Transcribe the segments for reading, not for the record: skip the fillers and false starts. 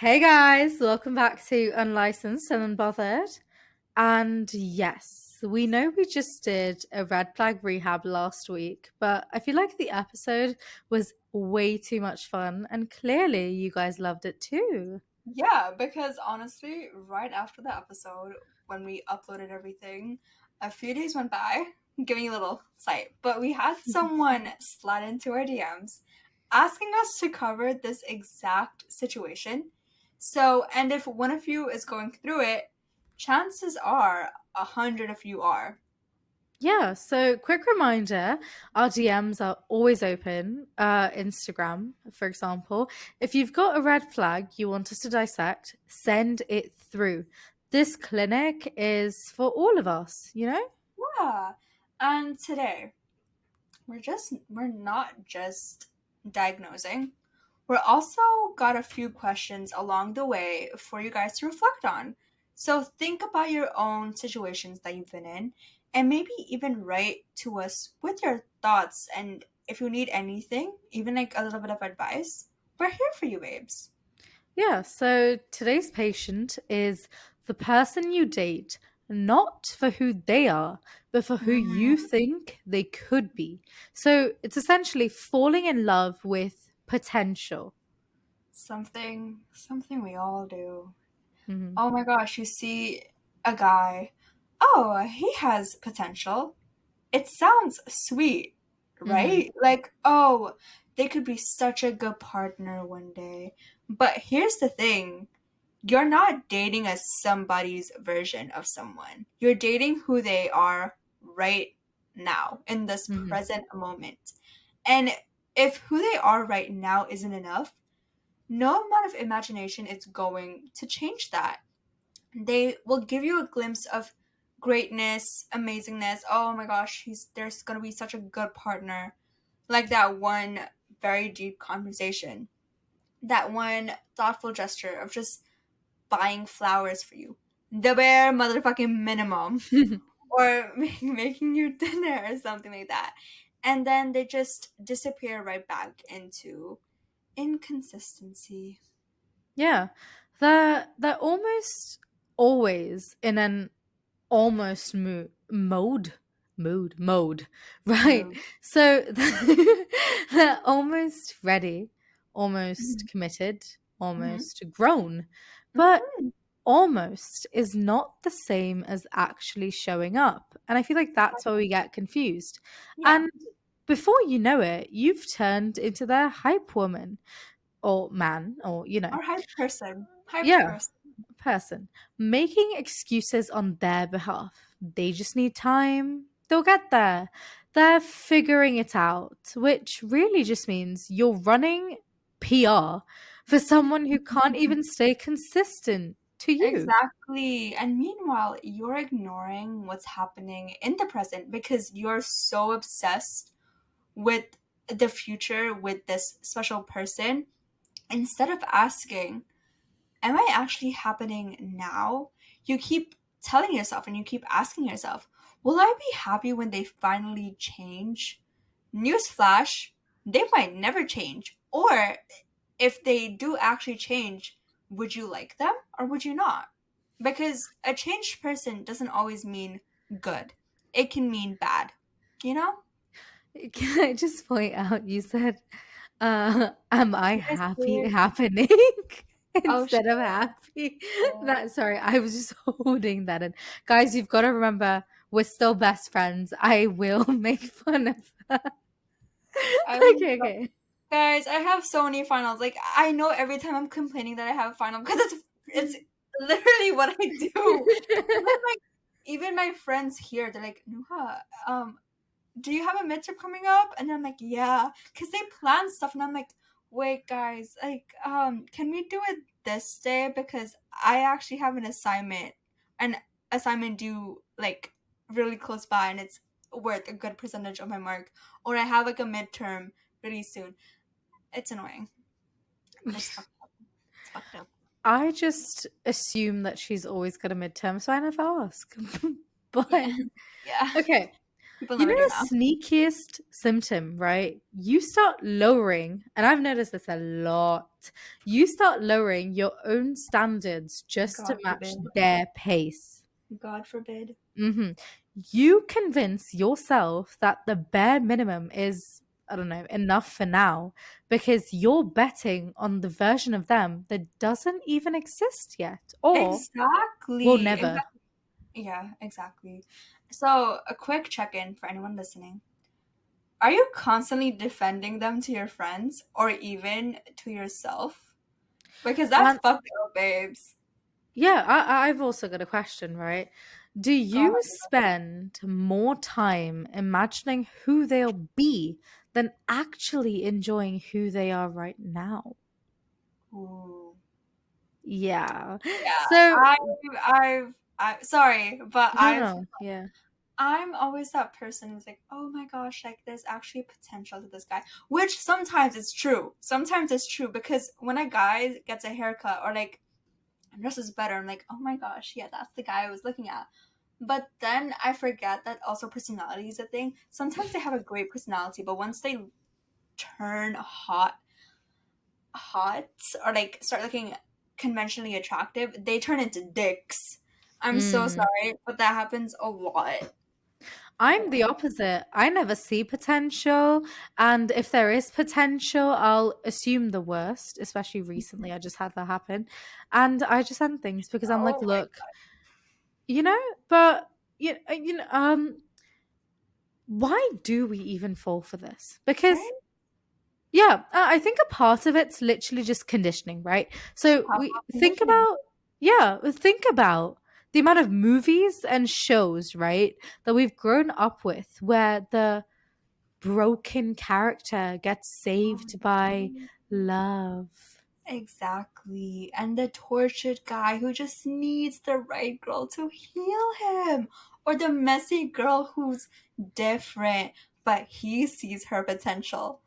Hey guys, welcome back to Unlicensed and Unbothered. And yes, we know we just did a red flag rehab last week, but I feel like the episode was way too much fun, and clearly you guys loved it too. Yeah, because honestly, right after the episode, when we uploaded everything, a few days went by, giving you a little sight, but we had someone slide into our DMs asking us to cover this exact situation. So, and if one of you is going through it, chances are 100 of you are. Yeah, so quick reminder, our DMs are always open. Instagram, for example. If you've got a red flag you want us to dissect, send it through. This clinic is for all of us, you know? Yeah. And today, we're not just diagnosing. We're also got a few questions along the way for you guys to reflect on. So think about your own situations that you've been in and maybe even write to us with your thoughts, and if you need anything, even like a little bit of advice, we're here for you, babes. Yeah, so today's patient is the person you date, not for who they are, but for who you Mhm. think they could be. So it's essentially falling in love with potential. Something we all do. Mhm. Oh my gosh, you see a guy. Oh, he has potential. It sounds sweet, Mhm. right? Like, oh, they could be such a good partner one day. But here's the thing, you're not dating as somebody's version of someone. You're dating who they are right now, in this Mhm. present moment. And if who they are right now isn't enough, no amount of imagination is going to change that. They will give you a glimpse of greatness, amazingness. Oh my gosh, he's there's gonna be such a good partner. Like that one very deep conversation, that one thoughtful gesture of just buying flowers for you, the bare motherfucking minimum, or making you dinner or something like that. And then they just disappear right back into inconsistency. Yeah. They're almost always in an almost mode, right? Move. So they're almost ready, almost committed, Hmm. almost grown, but Hmm. almost is not the same as actually showing up. And I feel like that's where we get confused. Yeah. And before you know it, you've turned into their hype woman or man, or, Or hype person. Hyped yeah, person. person making excuses on their behalf. They just need time. They'll get there. They're figuring it out, which really just means you're running PR for someone who can't even stay consistent to you. Exactly. And meanwhile, you're ignoring what's happening in the present because you're so obsessed with the future with this special person. Instead of asking, am I actually happening now? You keep telling yourself and you keep asking yourself, will I be happy when they finally change? Newsflash, they might never change. Or if they do actually change, would you like them or would you not? Because a changed person doesn't always mean good, it can mean bad, you know? Can I just point out you said, am I Did I happy say it? happening Oh, shit. instead of happy? That sorry, I was just holding that in. Guys, you've got to remember we're still best friends. I will make fun of her. I'm Okay, so, okay. guys, I have so many finals. Like, I know every time I'm complaining that I have a final because it's literally what I do. Even my friends here, they're like, Nuha, do you have a midterm coming up? And I'm like, yeah, because they plan stuff, and I'm like, wait, guys, like, can we do it this day? Because I actually have an assignment due like really close by, and it's worth a good percentage of my mark, or I have like a midterm really soon. It's annoying. It's fucked up. It's fucked up. I just assume that she's always got a midterm, so I never ask. But Yeah, yeah. okay, People You never know do the math. sneakiest symptom, right? You start lowering, and I've noticed this a lot. You start lowering your own standards just to God match forbid. their pace. God forbid. hmm You convince yourself that the bare minimum is, I don't know, enough for now because you're betting on the version of them that doesn't even exist yet or will Exactly. never. Exactly. Yeah, exactly. So, a quick check-in for anyone listening. Are you constantly defending them to your friends or even to yourself? Because that's And fucked up, babes. yeah, I've also got a question, right? Do Go you ahead. spend more time imagining who they'll be than actually enjoying who they are right now? Ooh. Yeah. Yeah, So, sorry, but no, no, yeah. I'm always that person who's like, oh my gosh, like there's actually potential to this guy. Which sometimes it's true. Sometimes it's true because when a guy gets a haircut or like dresses better, I'm like, oh my gosh, yeah, that's the guy I was looking at. But then I forget that also personality is a thing. Sometimes they have a great personality, but once they turn hot or like start looking conventionally attractive, they turn into dicks. I'm so Mm. sorry, but that happens a lot. I'm the opposite. I never see potential. And if there is potential, I'll assume the worst, especially recently. I just had that happen. And I just end things because I'm like, Oh my look, you know, but why do we even fall for this? god, Because right? yeah, I think a part of it's literally just conditioning, right? So Tough we think conditioning. about, yeah, think about the amount of movies and shows, right, that we've grown up with where the broken character gets saved by love. Exactly. And the tortured guy who just needs the right girl to heal him. Or the messy girl who's different, but he sees her potential.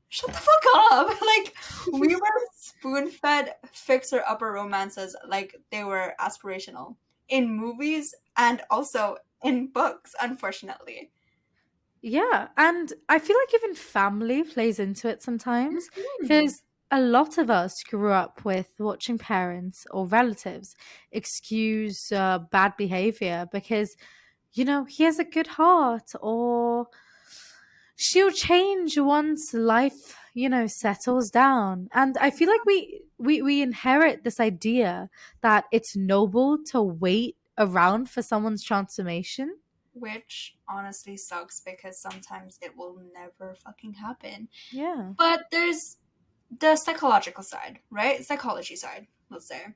Shut the fuck up! Like, we were spoon fed fixer upper romances like they were aspirational. In movies and also in books, unfortunately. Yeah, and I feel like even family plays into it sometimes Mhm. because a lot of us grew up with watching parents or relatives excuse bad behavior because, he has a good heart or she'll change once life, settles down. And I feel like we inherit this idea that it's noble to wait around for someone's transformation. Which honestly sucks because sometimes it will never fucking happen. Yeah. But there's the psychological side, right? Psychology side, let's say.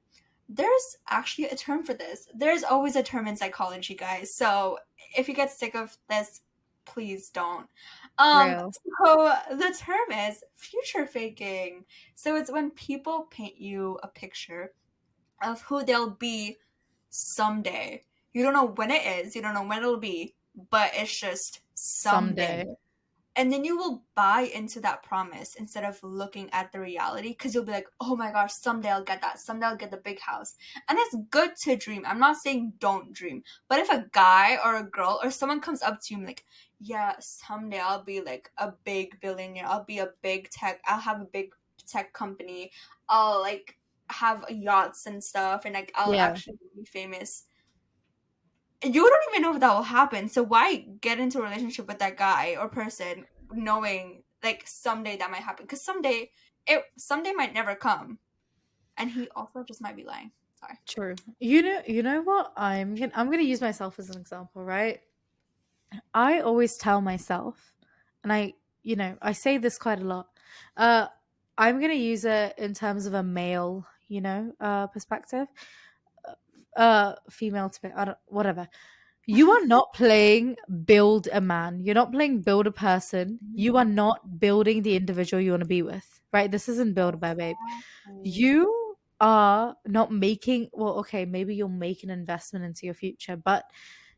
There's actually a term for this. There's always a term in psychology, guys. So if you get sick of this, please don't. Real. So the term is future faking. So it's when people paint you a picture of who they'll be someday. You don't know when it is, you don't know when it'll be, but it's just someday. Someday. And then you will buy into that promise instead of looking at the reality because you'll be like, oh my gosh, someday I'll get that. Someday I'll get the big house. And it's good to dream. I'm not saying don't dream. But if a guy or a girl or someone comes up to you and like, yeah, someday I'll be like a big billionaire. I'll be a big tech. I'll have a big tech company. I'll like have yachts and stuff and like I'll Yeah, actually be famous. You don't even know if that will happen. So why get into a relationship with that guy or person knowing like someday that might happen? Because someday might never come, and he also just might be lying. Sorry. true. You know what? I'm gonna use myself as an example, right? I always tell myself, and I say this quite a lot. Uh, I'm gonna use it in terms of a male, perspective. Female to I don't, whatever. You are not playing build a man. You're not playing build a person. You are not building the individual you want to be with, right? This isn't build a bear, babe. Exactly. You are not making, well, okay, maybe you'll make an investment into your future, but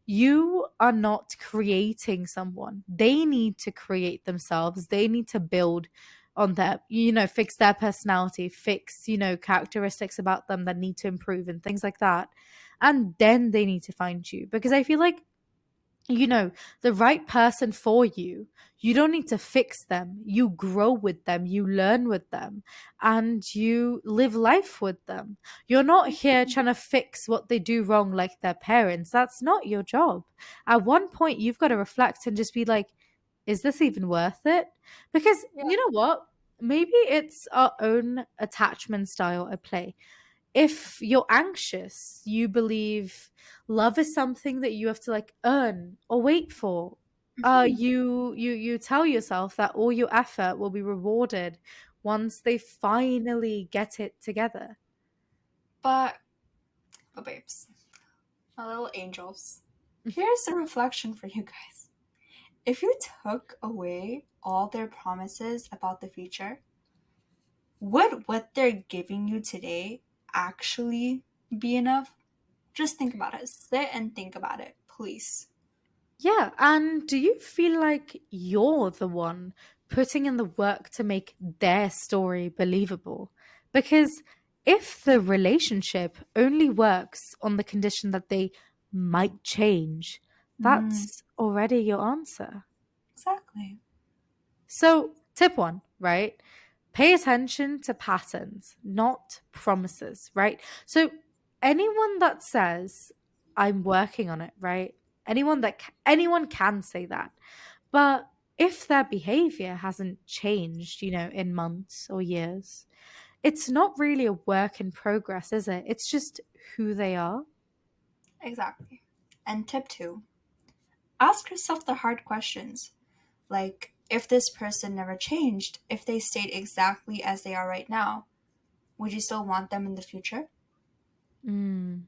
you are not creating someone. They need to create themselves. They need to build on their, fix their personality, fix, characteristics about them that need to improve and things like that. And then they need to find you because I feel like the right person for you. You don't need to fix them. You grow with them, you learn with them, and you live life with them. You're not here trying to fix what they do wrong like their parents. That's not your job. At one point, you've got to reflect and just be like, is this even worth it? Because Yeah. you know what? Maybe it's our own attachment style at play. If you're anxious, you believe love is something that you have to like earn or wait for. Mhm. You tell yourself that all your effort will be rewarded once they finally get it together. But, babes, my little angels, here's a reflection for you guys. If you took away all their promises about the future, would what they're giving you today actually be enough? Just think about it. Sit and think about it, please. Yeah, and do you feel like you're the one putting in the work to make their story believable? Because if the relationship only works on the condition that they might change, Mm, that's already your answer. exactly. So, tip one, right? Pay attention to patterns, not promises, right? So, anyone that says, I'm working on it, right? Anyone can say that. But if their behavior hasn't changed, in months or years, it's not really a work in progress, is it? It's just who they are. Exactly. And tip two, ask yourself the hard questions. Like, if this person never changed, if they stayed exactly as they are right now, would you still want them in the future? Mm.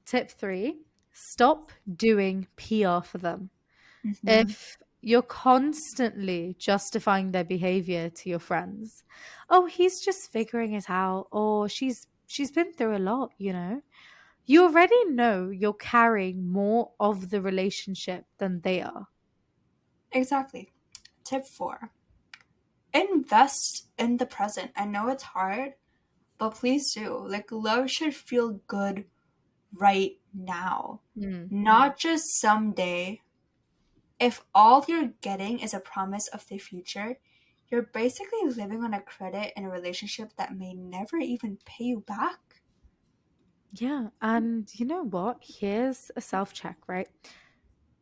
Tip three, stop doing PR for them. Mm-hmm. If you're constantly justifying their behavior to your friends, oh, he's just figuring it out, or she's been through a lot. You already know you're carrying more of the relationship than they are. Exactly. Tip four, invest in the present. I know it's hard, but please do. Like, love should feel good right now, Hmm. not just someday. If all you're getting is a promise of the future, you're basically living on a credit in a relationship that may never even pay you back. Yeah, and you know what? Here's a self check, right?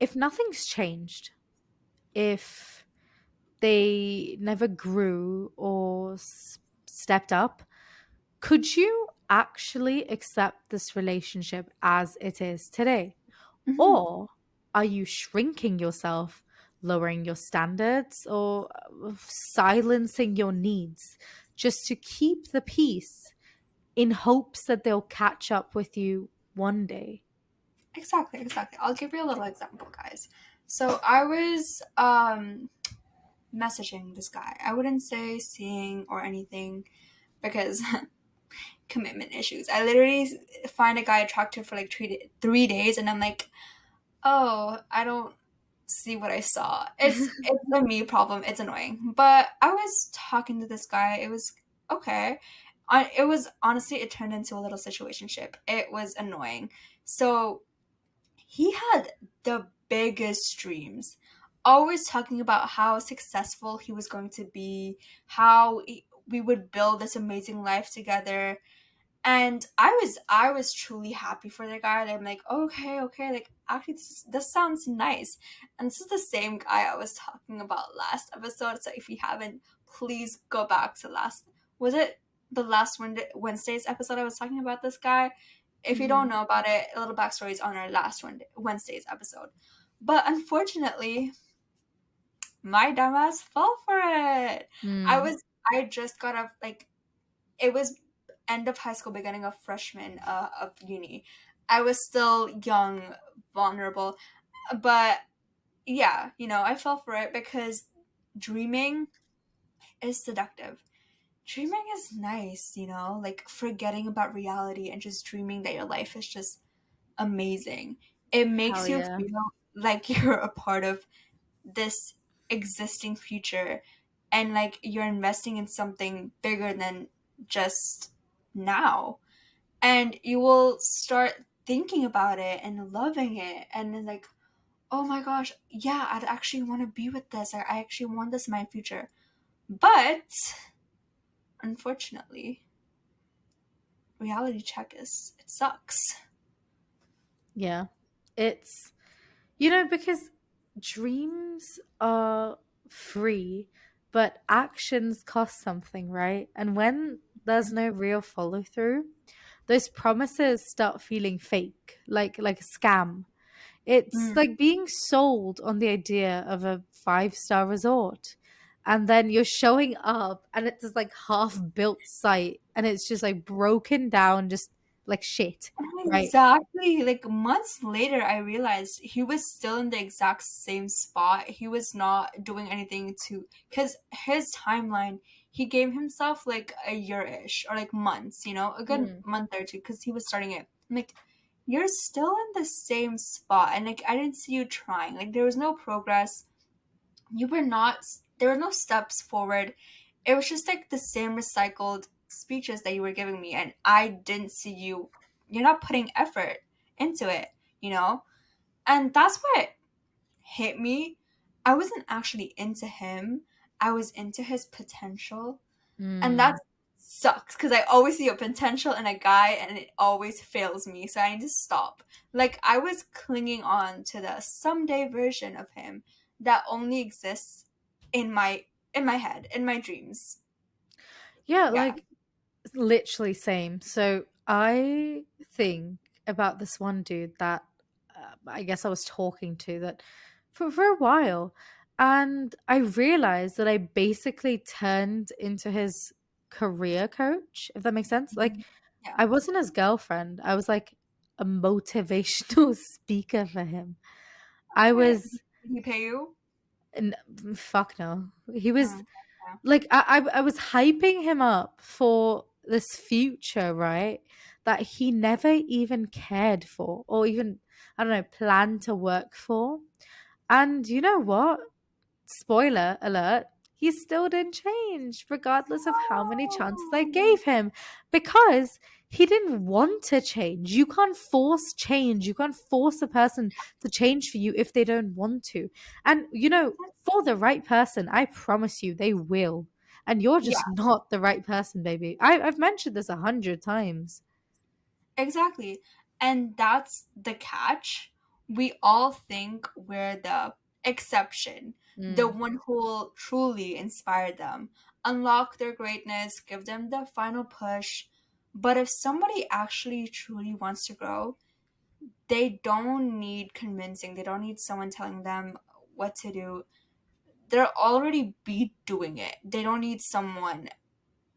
If nothing's changed, if they never grew or stepped up, could you actually accept this relationship as it is today? Mhm. Or are you shrinking yourself, lowering your standards, or silencing your needs just to keep the peace in hopes that they'll catch up with you one day? Exactly, exactly. I'll give you a little example, guys. So I was messaging this guy. I wouldn't say seeing or anything because commitment issues. I literally find a guy attractive for like 3 days, and I'm like, oh, I don't see what I saw. It's a me problem. It's annoying. But I was talking to this guy. It was okay. It was honestly, it turned into a little situationship. It was annoying. So he had the biggest dreams, always talking about how successful he was going to be, we would build this amazing life together. And I was truly happy for the guy. I'm like, okay, okay, like actually this sounds nice. And this is the same guy I was talking about last episode. So if you haven't, please go back to last, was it the last Wednesday's episode I was talking about this guy? If you don't Mhm. know about it, a little backstory is on our last Wednesday's episode. But unfortunately, my dumbass fell for it. I Mm. was I just got off, like, it was end of high school, beginning of freshman of uni. I was still young, vulnerable, but yeah, I fell for it because dreaming is seductive. Dreaming is nice, like forgetting about reality and just dreaming that your life is just amazing. It Hell makes you yeah. feel like you're a part of this existing future, and like you're investing in something bigger than just now, and you will start thinking about it and loving it, and then like, oh my gosh, yeah, I'd actually want to be with this. I actually want this in my future. But unfortunately, reality check is it sucks. Yeah. It's, you know, because dreams are free, but actions cost something, right? And when there's no real follow through, those promises start feeling fake, like a scam. It's Mm. like being sold on the idea of a five-star resort. And then you're showing up and it's this like half built site and it's just like broken down, just like shit, right? Exactly. Like months later, I realized he was still in the exact same spot. He was not doing anything to, because his timeline, he gave himself like a year-ish or like months, a good Mm. month or two because he was starting it. I'm like, you're still in the same spot. And like, I didn't see you trying. Like, there was no progress. You were not, there were no steps forward. It was just like the same recycled speeches that you were giving me, and I didn't see you. You're not putting effort into it, you know? And that's what hit me. I wasn't actually into him, I was into his potential. And that Mm. sucks because I always see a potential in a guy and it always fails me. So I need to stop. Like I was clinging on to the someday version of him that only exists in my head, in my dreams. Yeah, Yeah. like literally same. So I think about this one dude that I guess I was talking to that for a while, and I realized that I basically turned into his career coach, if that makes sense. Like Mhm. Yeah. I wasn't his girlfriend. I was like a motivational speaker for him. I Okay. was Did he pay you? n- fuck no. He was Mm, yeah. like I was hyping him up for this future, right? That he never even cared for or even, I don't know, planned to work for. And you know what? Spoiler alert, he still didn't change, regardless of how many chances I Oh. gave him, because he didn't want to change. You can't force change. You can't force a person to change for you if they don't want to. And, you know, for the right person, I promise you they will. And you're Yeah. just not the right person, baby. I've mentioned this 100 times. Exactly. And that's the catch. We all think we're the exception, the Mm. one who will truly inspire them, unlock their greatness, give them the final push. But if somebody actually truly wants to grow, they don't need convincing. They don't need someone telling them what to do. They're already be doing it. They don't need someone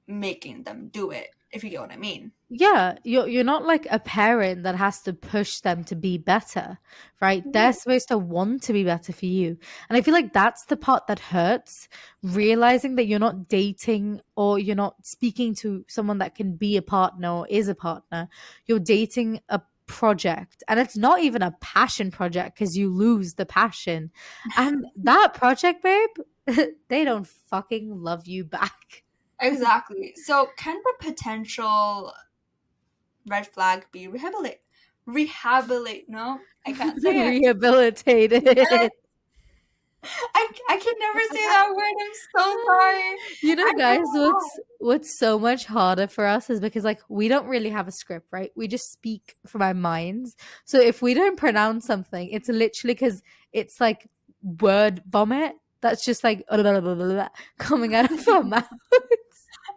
making them do it, if you get what I mean. Yeah, you're not like a parent that has to push them to be better, right? They're No. supposed to want to be better for you. And I feel like that's the part that hurts, realizing that you're not dating or you're not speaking to someone that can be a partner or is a partner. You're dating a project, and it's not even a passion project because you lose the passion. And that project, babe, they don't fucking love you back. Exactly. So can the potential red flag be rehabilitate? No, I can't say it. Rehabilitated. I can never say that word. I'm so sorry. You know, I don't guys, know what's so much harder for us is because like we don't really have a script, right? We just speak from our minds. So if we don't pronounce something, it's literally because it's like word vomit that's just like coming out of our mouths.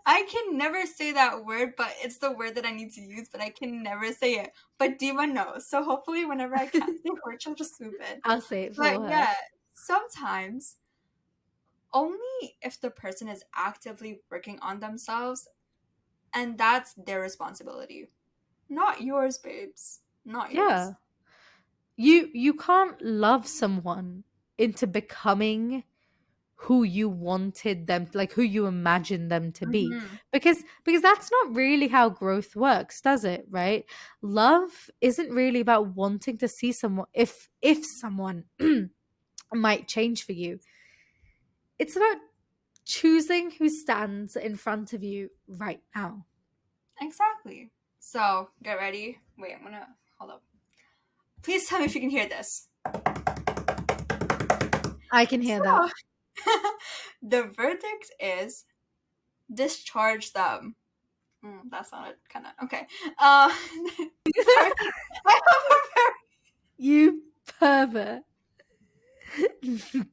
I can never say that word, but it's the word that I need to use, but I can never say it. But Dima knows. So hopefully whenever I can't say a word, she'll just swoop in. I'll say it But for her. yeah, sometimes only if the person is actively working on themselves, and that's their responsibility. Not yours, babes. Not yours. Yeah. You can't love someone into becoming who you wanted them, like who you imagined them to be, Hmm. because that's not really how growth works, does it? Right? Love isn't really about wanting to see someone, if someone might change for you. It's about choosing who stands in front of you right now. Exactly. So get ready. Wait, I'm gonna hold up. Please tell me if you can hear this. I can hear that. So, the verdict is discharge them. That sounded kind of okay. Sorry. I have a very You pervert.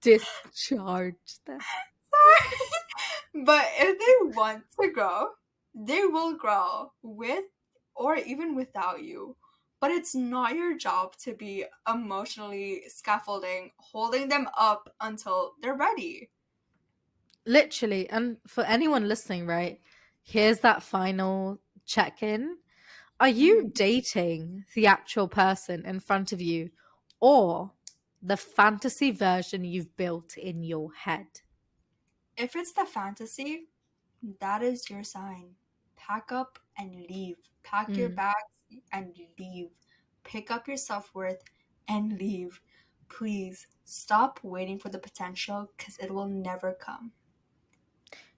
Discharge them. sorry. But if they want to grow, they will grow with or even without you. But it's not your job to be emotionally scaffolding, holding them up until they're ready. Literally. And for anyone listening, right? Here's that final check in. Are you Mhm. dating the actual person in front of you or the fantasy version you've built in your head? If it's the fantasy, that is your sign. Pack up and leave. Pack your Mm. bags and leave. Pick up your self worth and leave. Please stop waiting for the potential because it will never come.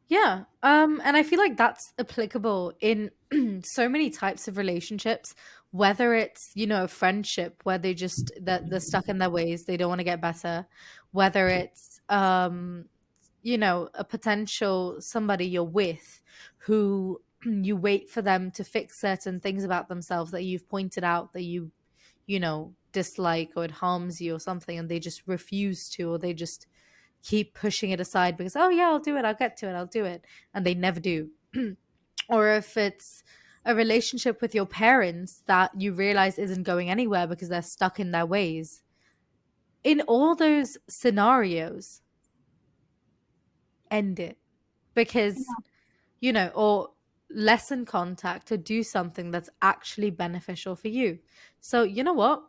Yeah. And I feel like that's applicable in so many types of relationships, whether it's, a friendship where that they're stuck in their ways, they don't want to get better, whether it's a potential somebody you're with who you wait for them to fix certain things about themselves that you've pointed out that dislike or it harms you or something, and they just refuse to, or they just keep pushing it aside because, oh yeah, I'll do it, I'll get to it, I'll do it, and they never do. Or if it's a relationship with your parents that you realize isn't going anywhere because they're stuck in their ways, in all those scenarios, end it. Because or lessen contact or do something that's actually beneficial for you. So, you know what?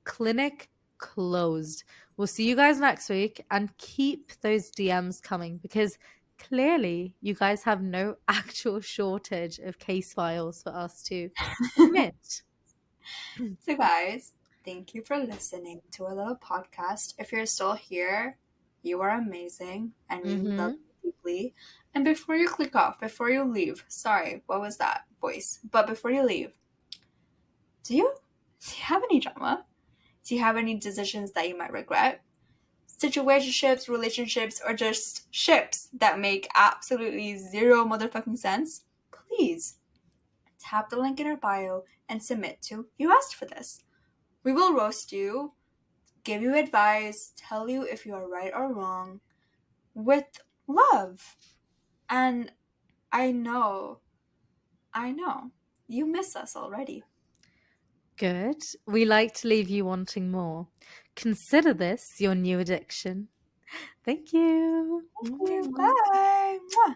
Clinic closed. We'll see you guys next week and keep those DMs coming because clearly you guys have no actual shortage of case files for us to submit. So, guys, thank you for listening to our little podcast. If you're still here, you are amazing and we love Mm-hmm. you deeply. And before you click off, before you leave, sorry, what was that voice? But before you leave, do you have any drama? Do you have any decisions that you might regret? Situationships, relationships, or just ships that make absolutely zero motherfucking sense? Please tap the link in our bio and submit to You Asked for This. We will roast you, give you advice, tell you if you are right or wrong with love. And I know, I know, you miss us already. Good. We like to leave you wanting more. Consider this your new addiction. Thank you. Thank you. Bye. Mwah.